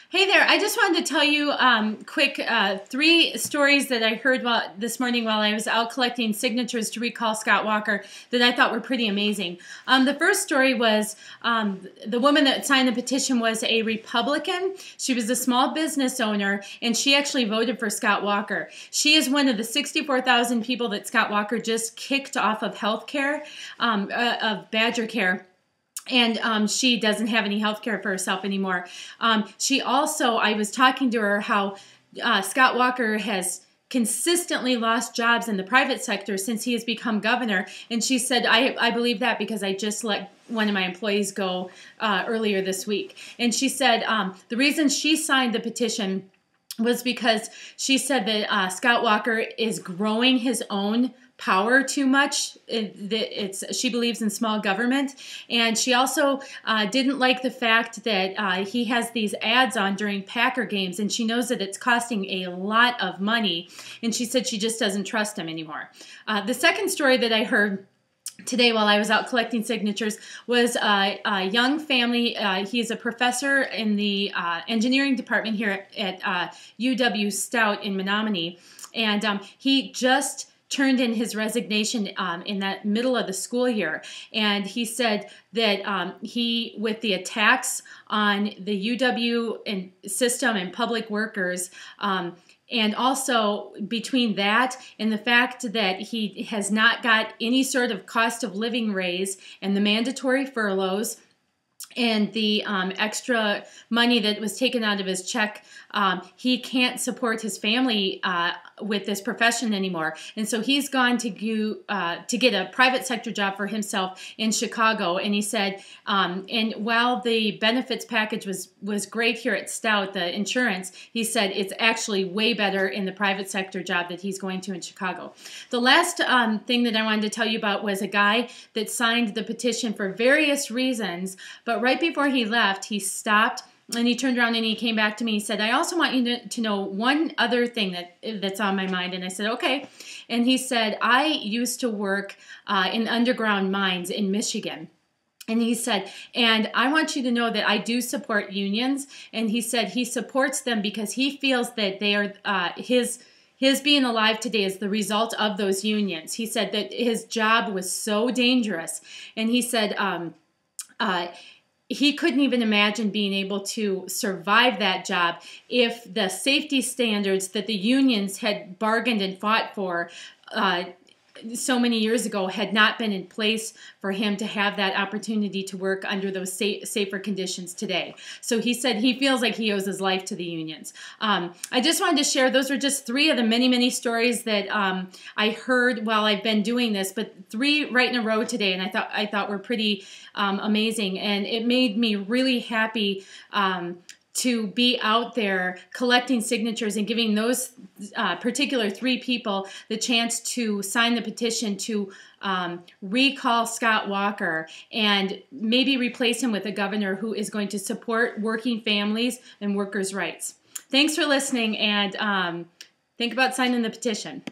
Hey there, I just wanted to tell you quick three stories that I heard this morning while I was out collecting signatures to recall Scott Walker that I thought were pretty amazing. The first story was the woman that signed the petition was a Republican. She was a small business owner, and she actually voted for Scott Walker. She is one of the 64,000 people that Scott Walker just kicked off of health care, of Badger Care. And she doesn't have any health care for herself anymore. She also, I was talking to her how Scott Walker has consistently lost jobs in the private sector since he has become governor. And she said, I believe that because I just let one of my employees go earlier this week. And she said the reason she signed the petition was because she said that Scott Walker is growing his own power too much. She believes in small government, and she also didn't like the fact that he has these ads on during Packer games, and she knows that it's costing a lot of money, and she said she just doesn't trust him anymore. The second story that I heard today while I was out collecting signatures was a young family. He is a professor in the engineering department here at UW Stout in Menominee, and he just turned in his resignation in that middle of the school year. And he said that with the attacks on the UW system and public workers, and also between that and the fact that he has not got any sort of cost of living raise and the mandatory furloughs and the extra money that was taken out of his check, he can't support his family with this profession anymore. And so he's gone to get a private sector job for himself in Chicago. And he said, and while the benefits package was great here at Stout, the insurance, he said it's actually way better in the private sector job that he's going to in Chicago. The last thing that I wanted to tell you about was a guy that signed the petition for various reasons, but right before he left, he stopped and he turned around and he came back to me. He said, I also want you to know one other thing that's on my mind. And I said, okay. And he said, I used to work in underground mines in Michigan. And he said, and I want you to know that I do support unions. And he said he supports them because he feels that they are his being alive today is the result of those unions. He said that his job was so dangerous. And he said, he couldn't even imagine being able to survive that job if the safety standards that the unions had bargained and fought for so many years ago had not been in place for him to have that opportunity to work under those safer conditions today. So he said he feels like he owes his life to the unions. I just wanted to share, those were just three of the many, many stories that I heard while I've been doing this, but three right in a row today, and I thought were pretty amazing, and it made me really happy to be out there collecting signatures and giving those particular three people the chance to sign the petition to recall Scott Walker and maybe replace him with a governor who is going to support working families and workers' rights. Thanks for listening, and think about signing the petition.